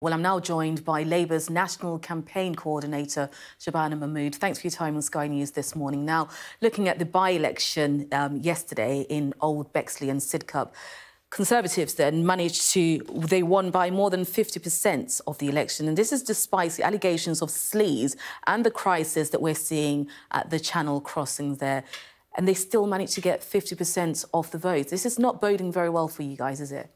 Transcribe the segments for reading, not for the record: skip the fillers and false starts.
Well, I'm now joined by Labour's National Campaign Coordinator, Shabana Mahmood. Thanks for your time on Sky News this morning. Now, looking at the by-election yesterday in Old Bexley and Sidcup, Conservatives then they won by more than 50% of the election. And this is despite the allegations of sleaze and the crisis that we're seeing at the Channel crossings there. And they still managed to get 50% of the votes. This is not boding very well for you guys, is it?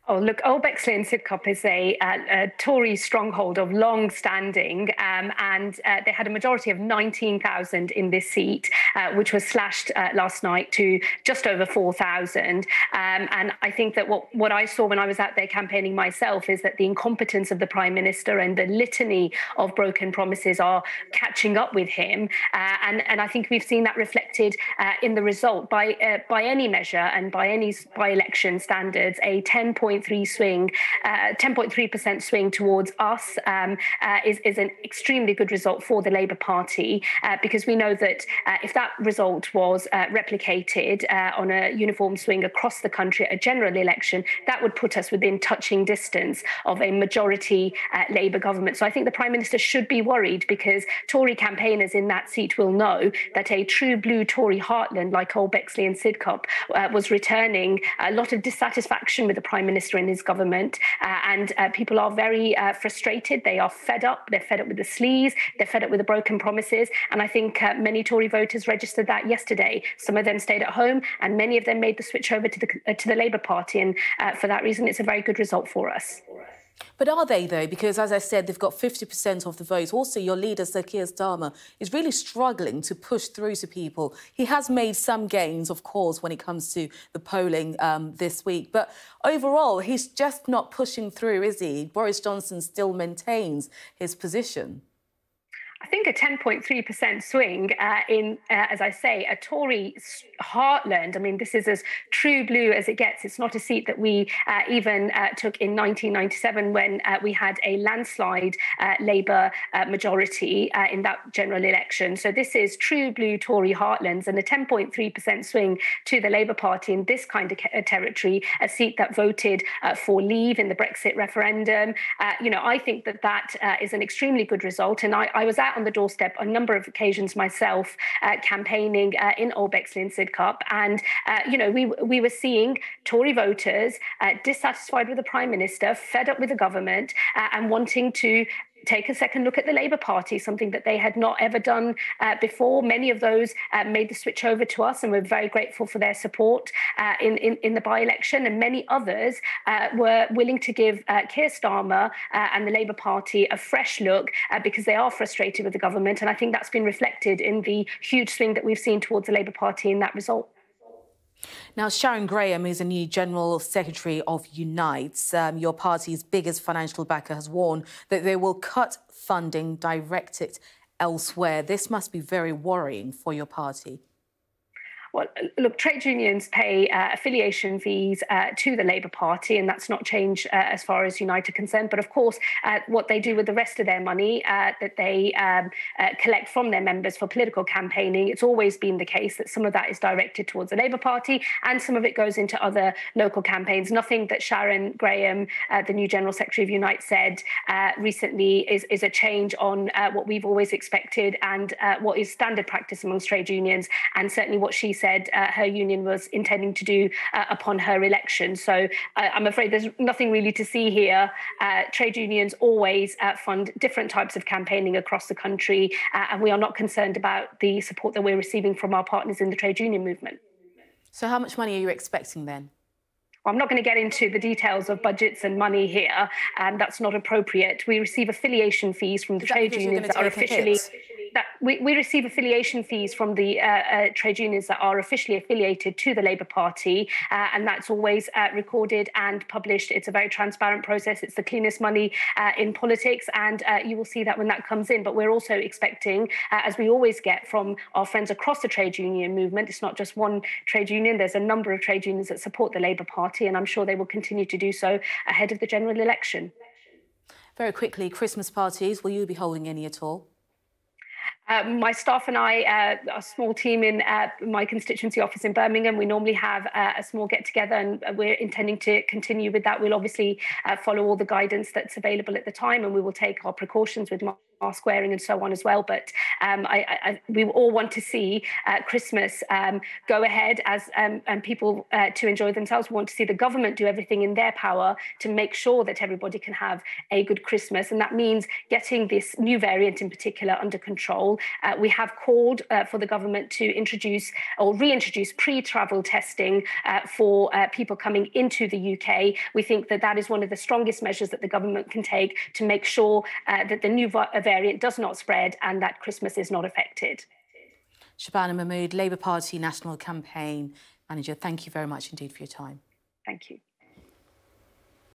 Oh, look, Old Bexley and Sidcup is a Tory stronghold of long standing, and they had a majority of 19,000 in this seat, which was slashed last night to just over 4,000. And I think that what I saw when I was out there campaigning myself is that the incompetence of the Prime Minister and the litany of broken promises are catching up with him. And I think we've seen that reflected in the result by any measure and by any by-election standards. A 10.3% swing towards us is an extremely good result for the Labour Party, because we know that if that result was replicated on a uniform swing across the country at a general election, that would put us within touching distance of a majority Labour government. So I think the Prime Minister should be worried, because Tory campaigners in that seat will know that a true blue Tory heartland like Old Bexley and Sidcup was returning a lot of dissatisfaction with the Prime Minister and his government, and people are very frustrated. They are fed up. They're fed up with the sleaze. They're fed up with the broken promises. And I think many Tory voters registered that yesterday. Some of them stayed at home, and many of them made the switch over to the Labour Party. And for that reason, it's a very good result for us. But are they, though? Because, as I said, they've got 50% of the vote. Also, your leader, Sir Keir Starmer, is really struggling to push through to people. He has made some gains, of course, when it comes to the polling this week. But overall, he's just not pushing through, is he? Boris Johnson still maintains his position. I think a 10.3% swing in, as I say, a Tory heartland. I mean, this is as true blue as it gets. It's not a seat that we even took in 1997 when we had a landslide Labour majority in that general election. So this is true blue Tory heartlands, and a 10.3% swing to the Labour Party in this kind of territory, a seat that voted for leave in the Brexit referendum. I think that is an extremely good result. And I was on the doorstep on a number of occasions myself, campaigning in Old Bexley and Sidcup, and we were seeing Tory voters dissatisfied with the Prime Minister, fed up with the government, and wanting to take a second look at the Labour Party, something that they had not ever done before. Many of those made the switch over to us, and we're very grateful for their support in the by-election. And many others were willing to give Keir Starmer and the Labour Party a fresh look because they are frustrated with the government. And I think that's been reflected in the huge swing that we've seen towards the Labour Party in that result. Now, Sharon Graham, who's a new General Secretary of Unite, your party's biggest financial backer, has warned that they will cut funding directed elsewhere. This must be very worrying for your party. Well, look, trade unions pay affiliation fees to the Labour Party, and that's not changed as far as Unite are concerned. But of course, what they do with the rest of their money that they collect from their members for political campaigning, it's always been the case that some of that is directed towards the Labour Party and some of it goes into other local campaigns. Nothing that Sharon Graham, the new General Secretary of Unite, said recently is a change on what we've always expected and what is standard practice amongst trade unions, and certainly what she said her union was intending to do upon her election. So I'm afraid there's nothing really to see here. Trade unions always fund different types of campaigning across the country, and we are not concerned about the support that we're receiving from our partners in the trade union movement. So how much money are you expecting then? I'm not going to get into the details of budgets and money here, and that's not appropriate. We receive affiliation fees from the trade unions that are officially... We receive affiliation fees from the trade unions that are officially affiliated to the Labour Party, and that's always recorded and published. It's a very transparent process. It's the cleanest money in politics, and you will see that when that comes in. But we're also expecting, as we always get from our friends across the trade union movement, it's not just one trade union. There's a number of trade unions that support the Labour Party, and I'm sure they will continue to do so ahead of the general election. Very quickly, Christmas parties, will you be holding any at all? My staff and I, a small team in my constituency office in Birmingham, we normally have a small get-together, and we're intending to continue with that. We'll obviously follow all the guidance that's available at the time, and we will take our precautions with mask wearing and so on as well. But we all want to see Christmas go ahead as and people to enjoy themselves. We want to see the government do everything in their power to make sure that everybody can have a good Christmas, and that means getting this new variant in particular under control. We have called for the government to introduce or reintroduce pre-travel testing for people coming into the UK. We think that that is one of the strongest measures that the government can take to make sure that the new variant does not spread and that Christmas is not affected. Shabana Mahmood, Labour Party National Campaign Manager, thank you very much indeed for your time. Thank you.